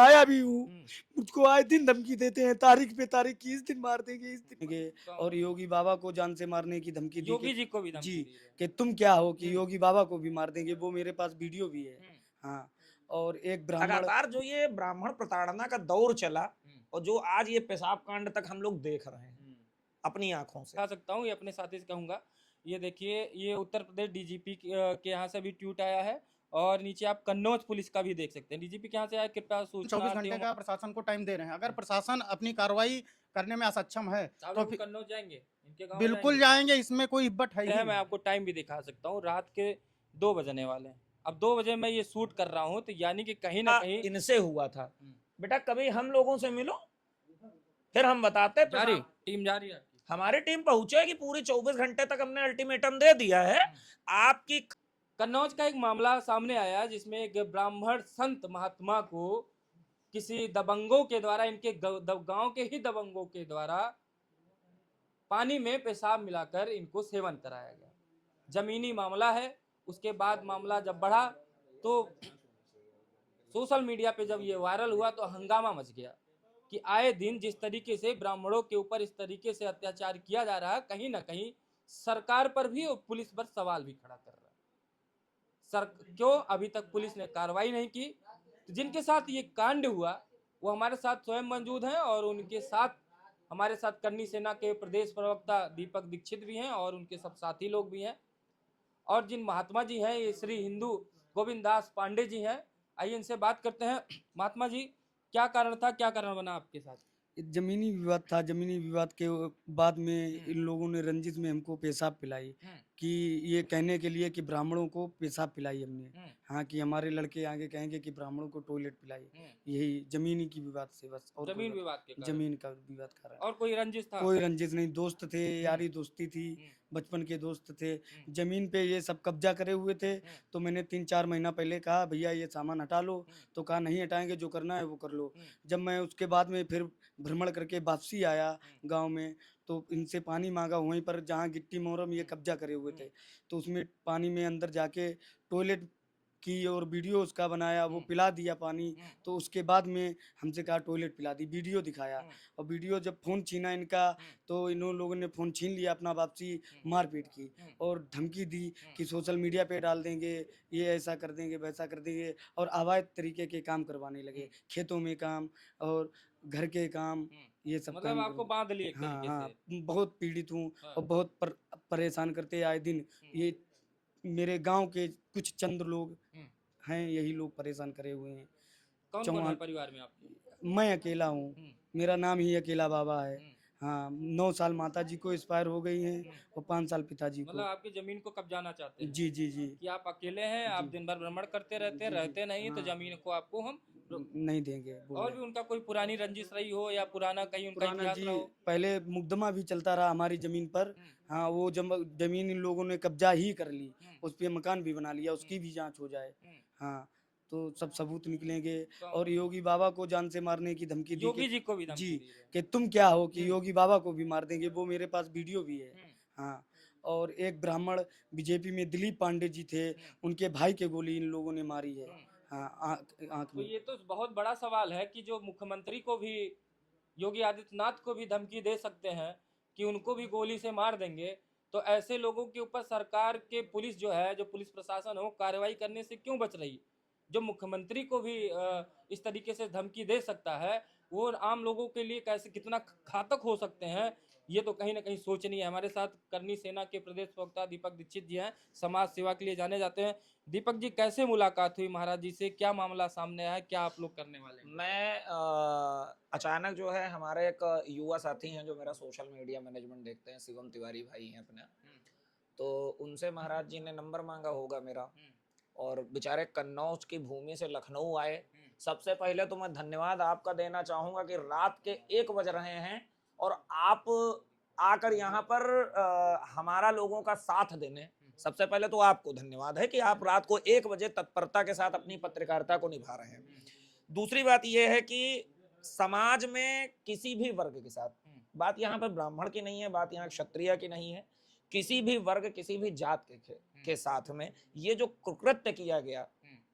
आया भी हूँ, मुझको आए दिन धमकी देते हैं, तारीख पे तारीख की, इस दिन मार देंगे, इस दिन देंगे। और योगी बाबा को जान से मारने की धमकी दी योगी कि जी को भी जी, धमकी दी है। कि तुम क्या हो कि योगी बाबा को भी मार देंगे, वो मेरे पास वीडियो भी है। हाँ, और एक ब्राह्मण लगातार जो ये ब्राह्मण प्रताड़ना का दौर चला और जो आज ये पेशाब कांड तक हम लोग देख रहे हैं अपनी आंखों से। दिखा सकता हूँ, ये अपने साथी से कहूंगा। ये देखिए, ये उत्तर प्रदेश डीजीपी के यहाँ से भी ट्वीट आया है, और नीचे आप कन्नौज पुलिस का भी देख सकते हैं। डीजीपी के यहाँ से आया, कृपया सूचना 24 घंटे का प्रशासन को टाइम दे रहे हैं। अगर प्रशासन अपनी कार्रवाई करने में असक्षम है तो फिर कन्नौज जाएंगे, इनके गाँव बिल्कुल जाएंगे, इसमें कोई हिब्बत है ही मैं नहीं। आपको टाइम भी दिखा सकता हूँ, रात के 2 बजने वाले हैं। अब 2 बजे मैं ये शूट कर रहा हूँ, तो यानी कि कहीं ना कहीं इनसे हुआ था। बेटा कभी हम लोगों से मिलो, फिर हम बताते हैं। टीम जा रही है, हमारी टीम पहुंचेगी। पूरी 24 घंटे तक हमने अल्टीमेटम दे दिया है। आपकी कन्नौज का एक मामला सामने आया, जिसमें एक ब्राह्मण संत महात्मा को किसी दबंगों के द्वारा, इनके गांव के ही दबंगों के द्वारा पानी में पेशाब मिलाकर इनको सेवन कराया गया। जमीनी मामला है। उसके बाद मामला जब बढ़ा तो सोशल मीडिया पे जब ये वायरल हुआ तो हंगामा मच गया कि आए दिन जिस तरीके से ब्राह्मणों के ऊपर इस तरीके से अत्याचार किया जा रहा है, कहीं ना कहीं सरकार पर भी और पुलिस पर सवाल भी खड़ा कर रहा है। क्यों अभी तक पुलिस ने कार्रवाई नहीं की? तो जिनके साथ ये कांड हुआ वो हमारे साथ स्वयं मौजूद हैं, और उनके साथ हमारे साथ करनी सेना के प्रदेश प्रवक्ता दीपक दीक्षित भी हैं, और उनके सब साथी लोग भी हैं। और जिन महात्मा जी हैं, ये श्री हिंदू गोविंद दास पांडे जी हैं। आइए इनसे बात करते हैं। महात्मा जी, क्या कारण था, क्या कारण बना आपके साथ? जमीनी विवाद था। जमीनी विवाद के बाद में इन लोगों ने रंजिश में हमको पेशाब पिलाई, कि ये कहने के लिए कि ब्राह्मणों को पेशाब पिलाई हमने। हाँ, कि हमारे लड़के आगे कहेंगे कि ब्राह्मणों को टॉयलेट पिलाई। यही जमीनी की विवाद से, बस। और जमीन विवाद के कारण? जमीन का विवाद कारण। और कोई रंजिश था? कोई रंजिश नहीं, दोस्त थे, यारी दोस्ती थी, बचपन के दोस्त थे। जमीन पे ये सब कब्जा करे हुए थे। तो मैंने 3-4 महीना पहले कहा भैया ये सामान हटा लो, तो कहा नहीं हटाएंगे, जो करना है वो कर लो। जब मैं उसके बाद में फिर भ्रमण करके वापसी आया गांव में, तो इनसे पानी मांगा वहीं पर जहाँ गिट्टी मोरम ये कब्जा करे हुए थे। तो उसमें पानी में अंदर जाके टॉयलेट की और वीडियो उसका बनाया, वो पिला दिया पानी। तो उसके बाद में हमसे कहा टॉयलेट पिला दी, वीडियो दिखाया। और वीडियो जब फ़ोन छीना इनका, तो इन लोगों ने फ़ोन छीन लिया अपना, वापसी मारपीट की और धमकी दी कि सोशल मीडिया पे डाल देंगे, ये ऐसा कर देंगे, वैसा कर देंगे। और अवैध तरीके के काम करवाने लगे, खेतों में काम और घर के काम, ये सब मतलब काम आपको बांध लिए एक हाँ तरीके हाँ, से। बहुत पीड़ित हूँ और बहुत परेशान करते आए दिन। ये मेरे गांव के कुछ चंद लोग हैं, यही लोग परेशान करे हुए हैं। कौन कौन है चौहान, परिवार में आपके? मैं अकेला हूँ। मेरा नाम ही अकेला बाबा है। हाँ, 9 साल माता जी को एक्सपायर हो गई हैं और 5 साल पिताजी मतलब को। आपकी जमीन को कब्जाना चाहते हैं? जी जी जी कि आप अकेले हैं, आप दिन भर भ्रमण करते रहते नहीं, तो जमीन को आपको हम नहीं देंगे बोले। और भी उनका कोई पुरानी रंजिश रही हो, या पुराना कहीं उनका पुराना इतिहास जी, रहा हो? पहले मुकदमा भी चलता रहा हमारी जमीन पर। हाँ, वो जमीन इन लोगों ने कब्जा ही कर ली, उस पे मकान भी बना लिया, उसकी भी जांच हो जाए। हाँ, तो सब सबूत निकलेंगे। और योगी बाबा को जान से मारने की धमकी दी योगी जी को भी धमकी जी, दी है? कि तुम क्या हो कि योगी बाबा को भी मार देंगे, वो मेरे पास वीडियो भी है। हाँ, और एक ब्राह्मण बीजेपी में दिलीप पांडे जी थे, उनके भाई के गोली इन लोगों ने मारी है। हाँ, आंख तो में। ये तो बहुत बड़ा सवाल है कि जो मुख्यमंत्री को भी, योगी आदित्यनाथ को भी धमकी दे सकते हैं कि उनको भी गोली से मार देंगे, तो ऐसे लोगों के ऊपर सरकार के पुलिस जो है, जो पुलिस प्रशासन हो, कार्रवाई करने से क्यों बच रही? जो मुख्यमंत्री को भी इस तरीके से धमकी दे सकता है, वो आम लोगों के लिए कैसे, कितना घातक हो सकते हैं, ये तो कहीं ना कहीं सोचनीय है। हमारे साथ करनी सेना के प्रदेश प्रवक्ता दीपक दीक्षित जी हैं, समाज सेवा के लिए जाने जाते हैं। दीपक जी, कैसे मुलाकात हुई महाराज जी से, क्या मामला सामने आया, क्या आप लोग करने वाले हैं? मैं अचानक जो है, हमारे एक युवा साथी हैं जो मेरा सोशल मीडिया मैनेजमेंट देखते हैं, शिवम तिवारी भाई हैं अपने। तो उनसे महाराज जी ने नंबर मांगा होगा मेरा, और बेचारे कन्नौज की भूमि से लखनऊ आए। सबसे पहले तो मैं धन्यवाद आपका देना चाहूँगा कि रात के 1 बज रहे हैं और आप आकर यहाँ पर हमारा लोगों का साथ देने, सबसे पहले तो आपको धन्यवाद है कि आप रात को 1 बजे तत्परता के साथ अपनी पत्रकारिता को निभा रहे हैं। दूसरी बात यह है कि समाज में किसी भी वर्ग के साथ, बात यहाँ पर ब्राह्मण की नहीं है, बात यहाँ क्षत्रिय की नहीं है, किसी भी वर्ग, किसी भी जात के साथ में ये जो कुकृत्य किया गया,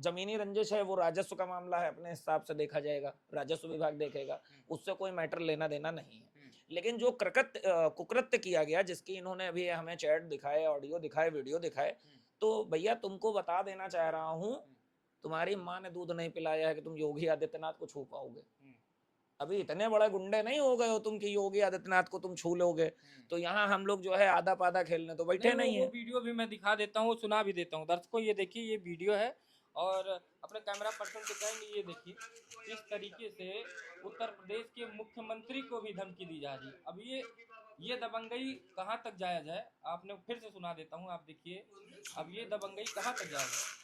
जमीनी रंजिश है वो राजस्व का मामला है, अपने हिसाब से देखा जाएगा, राजस्व विभाग देखेगा, उससे कोई मैटर लेना देना नहीं है। लेकिन जो कुकृत्य किया गया, जिसकी इन्होंने अभी हमें चैट दिखाए, ऑडियो दिखाए, वीडियो दिखाए, तो भैया तुमको बता देना चाह रहा हूँ, तुम्हारी माँ ने दूध नहीं पिलाया है कि तुम योगी आदित्यनाथ को छू पाओगे। अभी इतने बड़े गुंडे नहीं हो गए हो तुम कि योगी आदित्यनाथ को तुम छू लोगे। तो यहाँ हम लोग जो है आधा पाधा खेलने तो बैठे नहीं है। वो वीडियो भी मैं दिखा देता हूँ, सुना भी देता हूँ दर्शकों। ये देखिए, ये वीडियो है और अपने कैमरा पर्सन से कहेंगे, ये देखिए किस तरीके से उत्तर प्रदेश के मुख्यमंत्री को भी धमकी दी जा रही है। अब ये दबंगई कहाँ तक जायज है, आपने फिर से सुना देता हूँ, आप देखिए अब ये दबंगई कहाँ तक जायज है।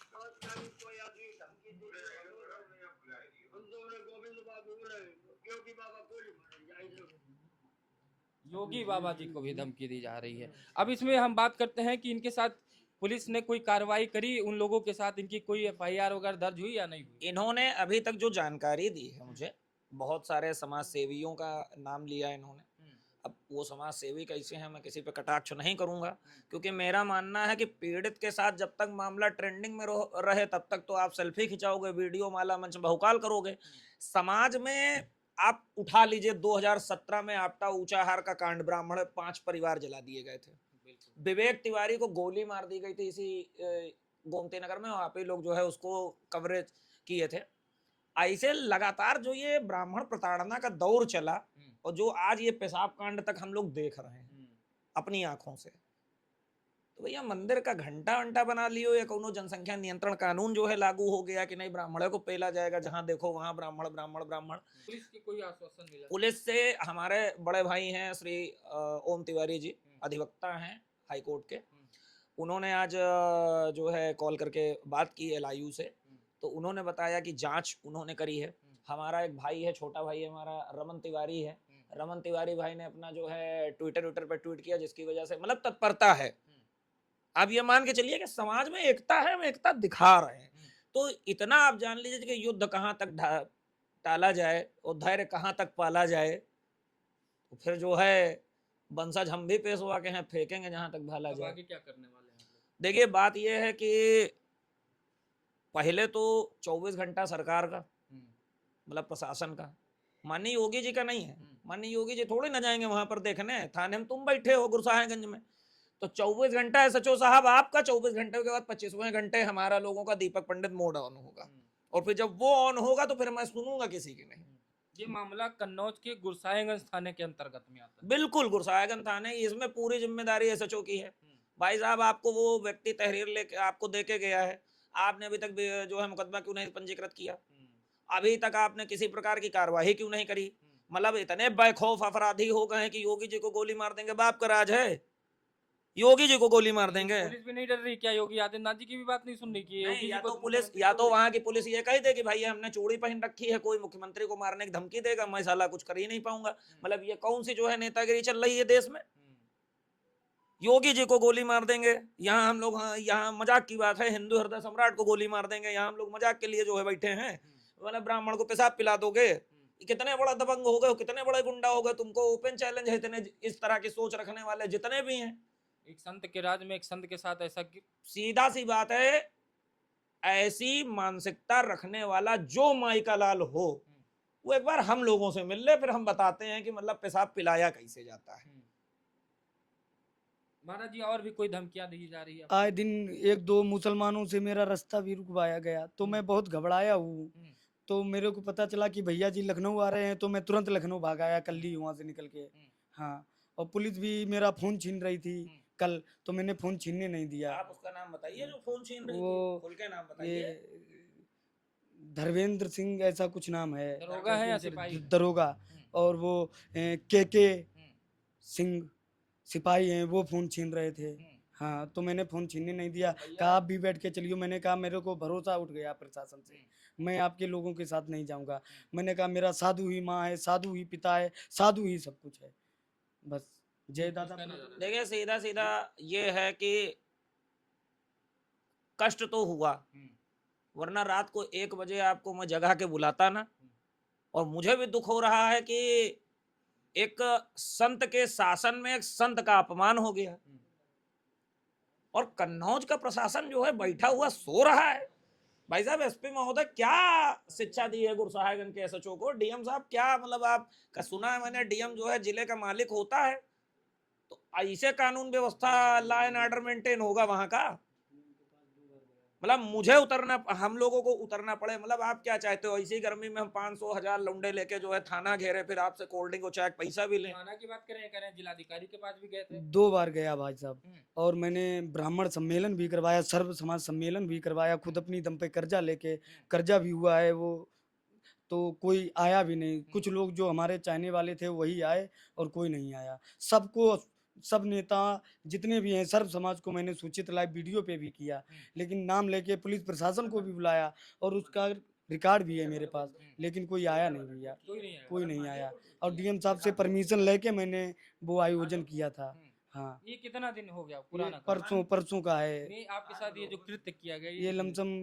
योगी बाबा जी को भी धमकी दी जा रही है। अब इसमें हम बात करते हैं कि इनके साथ पुलिस ने कोई कार्रवाई करी, उन लोगों के साथ इनकी कोई एफआईआर वगैरह दर्ज हुई या नहीं हुई? इन्होंने अभी तक जो जानकारी दी है मुझे, बहुत सारे समाज सेवियों का नाम लिया इन्होंने। अब वो समाज सेवी कैसे हैं, मैं किसी पे कटाक्ष नहीं करूंगा, क्योंकि मेरा मानना है कि पीड़ित के साथ जब तक मामला ट्रेंडिंग में रहे तब तक तो आप सेल्फी खिंचाओगे, वीडियो माला मंच बहुकाल करोगे। समाज में आप उठा लीजिए, 2017 में आपटा ऊंचाहार का कांड, ब्राह्मण 5 परिवार जला दिए गए थे। विवेक तिवारी को गोली मार दी गई थी इसी गोमती नगर में, वहां पे लोग जो है उसको कवरेज किए थे। ऐसे लगातार जो ये ब्राह्मण प्रताड़ना का दौर चला और जो आज ये पेशाब कांड तक हम लोग देख रहे हैं अपनी आंखों से, तो भैया मंदिर का घंटा वंटा बना लियो या कोनो जनसंख्या नियंत्रण कानून जो है लागू हो गया कि नहीं ब्राह्मणों को पेला जाएगा, जहां देखो वहां ब्राह्मण ब्राह्मण ब्राह्मण। पुलिस की कोई आश्वासन मिला? पुलिस से हमारे बड़े भाई हैं श्री ओम तिवारी जी, अधिवक्ता हैं हाईकोर्ट के, उन्होंने आज जो है कॉल करके बात की LIU से, तो उन्होंने बताया कि जांच उन्होंने करी है। हमारा एक भाई है, छोटा भाई है हमारा, रमन तिवारी है, रमन तिवारी भाई ने अपना जो है ट्विटर पे ट्वीट किया, जिसकी वजह से मतलब तत्परता है। आप ये मान के चलिए कि समाज में एकता है, हम एकता दिखा रहे हैं। तो इतना आप जान लीजिए कि युद्ध कहाँ तक टाला जाए और धैर्य कहाँ तक पाला जाए, तो फिर जो है बंसज हम भी पेशवा के हैं, फेंकेंगे जहां तक भाला जाए। आगे क्या करने वाले हैं? देखिए बात यह है कि पहले तो 24 घंटा सरकार का, मतलब प्रशासन का, माननीय योगी जी का नहीं है। माननीय योगी जी थोड़े ना जाएंगे वहां पर देखने, थाने में तुम बैठे हो गुरसाहिबगंज में, तो 24 घंटा है सचो साहब आपका, 24 घंटे के बाद 25वें घंटे हमारा लोगों का दीपक पंडित मोड ऑन होगा, और फिर जब वो ऑन होगा तो फिर मैं सुनूंगा किसी की नहीं। ये मामला कन्नौज के गुरसाहिबगंज थाने के अंतर्गत में आता है। बिल्कुल गुरसाहिबगंज थाने, इसमें पूरी जिम्मेदारी SHO की है। भाई साहब आपको वो व्यक्ति तहरीर लेके आपको देके गया है, आपने अभी तक जो है मुकदमा क्यों नहीं पंजीकृत किया, अभी तक आपने किसी प्रकार की कार्यवाही क्यों नहीं करी? मतलब इतने बेखौफ अपराधी हो गए हैं कि योगी जी को गोली मार देंगे, बाप का राज है, योगी जी को गोली मार देंगे। पुलिस भी नहीं डर रही क्या? योगी आदित्यनाथ जी की भी बात नहीं सुन रही कि योगी या जी को तो पुलिस, या तो वहां की पुलिस ये कह दे कि भाई हमने चूड़ी पहन रखी है, कोई मुख्यमंत्री को मारने की धमकी देगा, मैं साला कुछ कर ही नहीं पाऊंगा। मतलब ये कौन सी जो है नेतागिरी चल रही है देश में? योगी जी को गोली मार देंगे, यहाँ हम लोग, यहाँ मजाक की बात है, हिंदू हृदय सम्राट को गोली मार देंगे, यहाँ हम लोग मजाक के लिए जो है बैठे हैं, मतलब ब्राह्मण को पेशाब पिला दोगे? कितने बड़ा दबंग हो गए, कितने बड़े गुंडा हो गए, तुमको ओपन चैलेंज है। इतने इस तरह की सोच रखने वाले जितने भी हैं, एक संत के राज में एक संत के साथ ऐसा सीधा सी बात है, ऐसी मानसिकता रखने वाला जो माइका लाल हो, वो एक बार हम लोगों से मिल ले, फिर हम बताते हैं कि मतलब पेशाब पिलाया कैसे जाता है। महाराज जी और भी कोई धमकियां दी जा रही है? आए दिन 1-2 मुसलमानों से मेरा रास्ता भी रुकवाया गया, तो मैं बहुत घबराया हूँ। तो मेरे को पता चला कि भैया जी लखनऊ आ रहे हैं, तो मैं तुरंत लखनऊ भाग आया कल ही वहाँ से निकल के। हाँ, और पुलिस भी मेरा फोन छीन रही थी कल, तो मैंने फोन छीनने नहीं दिया। आप उसका नाम बताइए जो फोन छीन रही वो थी, खुल के नाम बताइए। ये धर्मेंद्र सिंह ऐसा कुछ नाम है, दरोगा है या सिपाही? दरोगा। और वो के सिंह सिपाही हैं, वो फोन छीन रहे थे। हाँ, तो मैंने फोन छीनने नहीं दिया, कहा आप भी बैठ के चलियो। मैंने कहा मेरे को भरोसा उठ गया प्रशासन से, मैं आपके लोगों के साथ नहीं जाऊंगा। मैंने कहा मेरा साधु ही माँ है, साधु ही पिता है, साधु ही सब कुछ है। बस जय दादा। देखिए सीधा सीधा ये है कि कष्ट तो हुआ, वरना रात को 1 बजे आपको मैं जगा के बुलाता ना। और मुझे भी दुख हो रहा है कि एक संत के शासन में एक संत का अपमान हो गया, और कन्नौज का प्रशासन जो है बैठा हुआ सो रहा है। भाई साहब एसपी महोदय क्या शिक्षा दी है गुरसाहिबगंज के एसएचओ को? डीएम साहब क्या मतलब आप का सुना है मैंने, डीएम जो है जिले का मालिक होता है, तो ऐसे कानून व्यवस्था लॉ एंड ऑर्डर मेंटेन होगा वहां का? मतलब मुझे उतरना, हम लोगों को उतरना पड़े? मतलब आप क्या चाहते हो इसी गर्मी में हम 500,000 लौंडे लेके जो है थाना घेरे, फिर आपसे कोल्ड ड्रिंक और चाय पैसा भी लें? थाना की बात करें जिलाधिकारी के पास भी गए थे। 2 बार गया भाई साहब, और मैंने ब्राह्मण सम्मेलन भी करवाया, सर्व समाज सम्मेलन भी करवाया, खुद अपनी दम पे कर्जा लेके, कर्जा भी हुआ है वो, तो कोई आया भी नहीं। कुछ लोग जो हमारे चाहने वाले थे वही आए और कोई नहीं आया। सबको, सब नेता जितने भी हैं सर्व समाज को मैंने सूचित लाइव वीडियो पे भी किया, लेकिन नाम लेके पुलिस प्रशासन को भी बुलाया और उसका रिकॉर्ड भी है मेरे पास, लेकिन कोई आया नहीं भैया, कोई नहीं आया। और डीएम साहब से परमिशन लेके मैंने वो आयोजन किया था। हाँ, ये कितना दिन हो गया ये पुराना? परसों का है। नहीं, आपके साथ ये जो कृत्य किया गया ये लमसम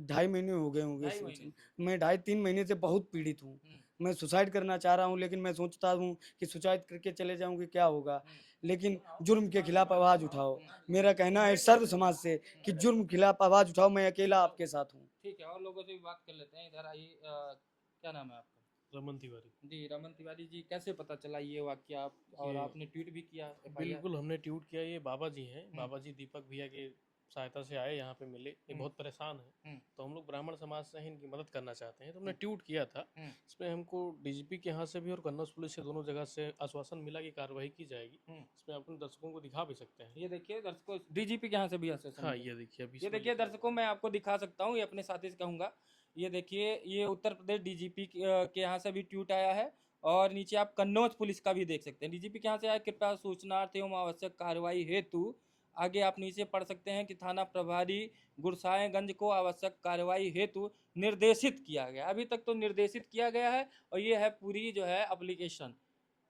2.5 महीने हो गए होंगे। 2.5 महीने। मैं 2.5-3 महीने से बहुत पीड़ित हूँ। मैं सुसाइड करना चाह रहा हूँ, लेकिन मैं सोचता हूँ कि सुसाइड करके चले जाऊँगी क्या होगा, लेकिन जुर्म के खिलाफ आवाज़ उठाओ। मेरा कहना है सर्व समाज से कि जुर्म के खिलाफ आवाज़ उठाओ, मैं अकेला आपके साथ हूँ। ठीक है, और लोगों से भी बात कर लेते हैं। इधर आइए, क्या नाम है आपका? रमन तिवारी। जी, रमन तिवारी जी, कैसे पता चला ये वाकया आप, और ये आपने ट्वीट भी किया FIR? बिल्कुल हमने ट्वीट किया। ये बाबा जी हैं, बाबा जी दीपक भैया की सहायता से आए, यहाँ पे मिले, ये बहुत परेशान हैं, तो हम लोग ब्राह्मण समाज से ही इनकी मदद करना चाहते हैं, तो हमने ट्वीट किया था। इसमें हमको डीजीपी के यहाँ से भी और कन्नौज पुलिस से दोनों जगह से आश्वासन मिला कि कार्रवाई की जाएगी। इसमें अपने दर्शकों को दिखा भी सकते हैं। ये देखिए दर्शकों, डीजीपी के यहाँ से भी आश्वासन हाँ, मिला। ये देखिए अभी ये इसमें देखिए लिखा दर्शकों, मैं आपको दिखा सकता हूँ, ये अपने साथी से कहूँगा। ये देखिए, ये उत्तर प्रदेश डीजीपी के यहाँ से भी ट्वीट आया है, और नीचे आप कन्नौज पुलिस का भी देख सकते हैं। डीजीपी के यहाँ से आया, कृपया सूचनार्थ एवं आवश्यक कार्रवाई हेतु, आगे आप नीचे पढ़ सकते हैं कि थाना प्रभारी गुरसाहिबगंज को आवश्यक कार्रवाई हेतु निर्देशित किया गया। अभी तक तो निर्देशित किया गया है, और ये है पूरी जो है एप्लीकेशन।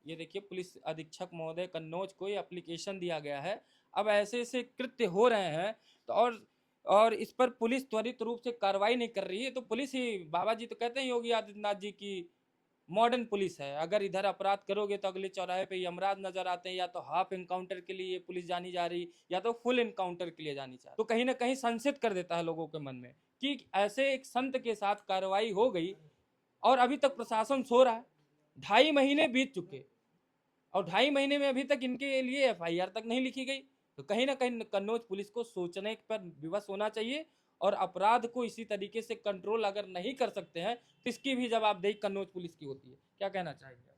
ये देखिए, पुलिस अधीक्षक महोदय कन्नौज को ये एप्लीकेशन दिया गया है। अब ऐसे ऐसे कृत्य हो रहे हैं, तो और इस पर पुलिस त्वरित रूप से कार्रवाई नहीं कर रही है, तो पुलिस ही, बाबा जी तो कहते हैं योगी आदित्यनाथ जी की मॉडर्न पुलिस है। अगर इधर अपराध करोगे तो अगले चौराहे पे यमराज नजर आते हैं, या तो हाफ इनकाउंटर के लिए पुलिस जानी जा रही, या तो फुल इनकाउंटर के लिए जानी चाहिए। तो कहीं ना कहीं संशय कर देता है लोगों के मन में कि ऐसे एक संत के साथ कार्रवाई हो गई, और अभी तक प्रशासन सो रहा है। 2.5 महीने बीत चुके, और 2.5 महीने में अभी तक इनके लिए FIR तक नहीं लिखी गई। तो कहीं ना कहीं कन्नौज पुलिस को सोचने पर विवश होना चाहिए, और अपराध को इसी तरीके से कंट्रोल अगर नहीं कर सकते हैं, तो इसकी भी जवाबदेही कन्नौज पुलिस की होती है। क्या कहना चाहेंगे?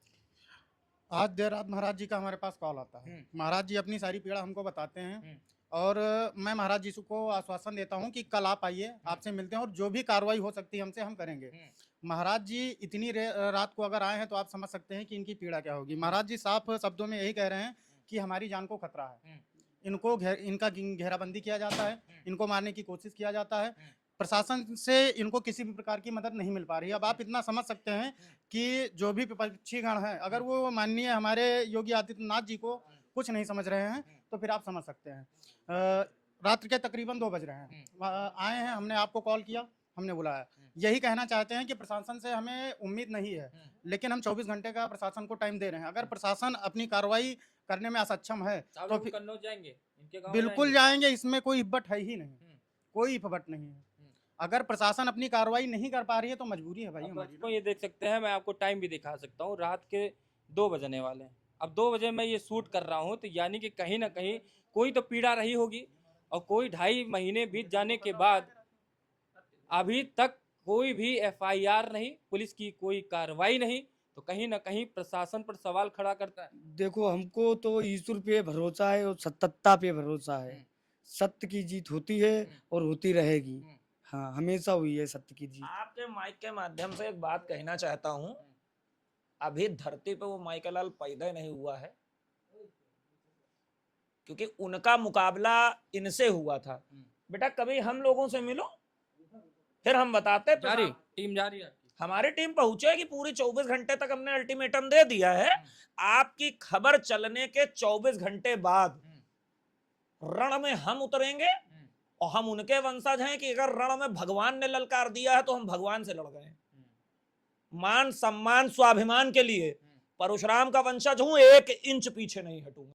आज देर रात महाराज जी का हमारे पास कॉल आता है। महाराज जी अपनी सारी पीड़ा हमको बताते हैं, और मैं महाराज जी को आश्वासन देता हूं कि कल आप आइए, आपसे मिलते हैं, और जो भी कार्रवाई हो सकती है हमसे हम करेंगे। महाराज जी इतनी रात को अगर आए हैं तो आप समझ सकते हैं कि इनकी पीड़ा क्या होगी। महाराज जी साफ शब्दों में यही कह रहे हैं कि हमारी जान को खतरा है, इनको इनका घेराबंदी किया जाता है, इनको मारने की कोशिश किया जाता है, प्रशासन से इनको किसी भी प्रकार की मदद नहीं मिल पा रही है। अब आप इतना समझ सकते हैं कि जो भी विपक्षी गण है, अगर वो माननीय हमारे योगी आदित्यनाथ जी को कुछ नहीं समझ रहे हैं, तो फिर आप समझ सकते हैं। रात्रि के तकरीबन 2 बज रहे हैं, आए हैं, हमने आपको कॉल किया, हमने बुलाया। यही कहना चाहते हैं कि प्रशासन से हमें उम्मीद नहीं है, लेकिन हम 24 घंटे का प्रशासन को टाइम दे रहे हैं। अगर प्रशासन अपनी कार्रवाई करने में असक्षम है तो फिर कन्नौज जाएंगे, इनके गांव बिल्कुल जाएंगे, इसमें कोई हिब्बत है ही नहीं, कोई हिब्बत नहीं है। अगर प्रशासन अपनी कार्रवाई नहीं कर पा रही है तो मजबूरी है भाई हमारी। तो ये देख सकते हैं, मैं आपको टाइम भी दिखा सकता हूँ, रात के 2 बजने वाले हैं। अब 2 बजे मैं ये शूट कर रहा हूँ, तो यानी कि कहीं ना कहीं कोई तो पीड़ा रही होगी, और कोई 2.5 महीने बीत जाने के बाद अभी तक कोई भी FIR नहीं, पुलिस की कोई कार्रवाई नहीं, तो कहीं ना कहीं प्रशासन पर सवाल खड़ा करता है। देखो, हमको तो ईश्वर पे भरोसा है और सत्यता पे भरोसा है। सत्य की जीत होती है और होती रहेगी। हाँ, हमेशा हुई है सत्य की जीत। आपके माइक के माध्यम से एक बात कहना चाहता हूं, अभी धरती पे वो माइकल पैदा नहीं हुआ है, क्योंकि उनका मुकाबला इनसे हुआ था। बेटा कभी हम लोगों से मिलो, फिर हम बताते। टीम जारी है, हमारी टीम पहुंचेगी पूरी। 24 घंटे तक हमने अल्टीमेटम दे दिया है। आपकी खबर चलने के 24 घंटे बाद रण में हम उतरेंगे, और हम उनके वंशज हैं कि अगर रण में भगवान ने ललकार दिया है तो हम भगवान से लड़ गए। मान सम्मान स्वाभिमान के लिए परशुराम का वंशज हूं, 1 इंच पीछे नहीं हटूंगा।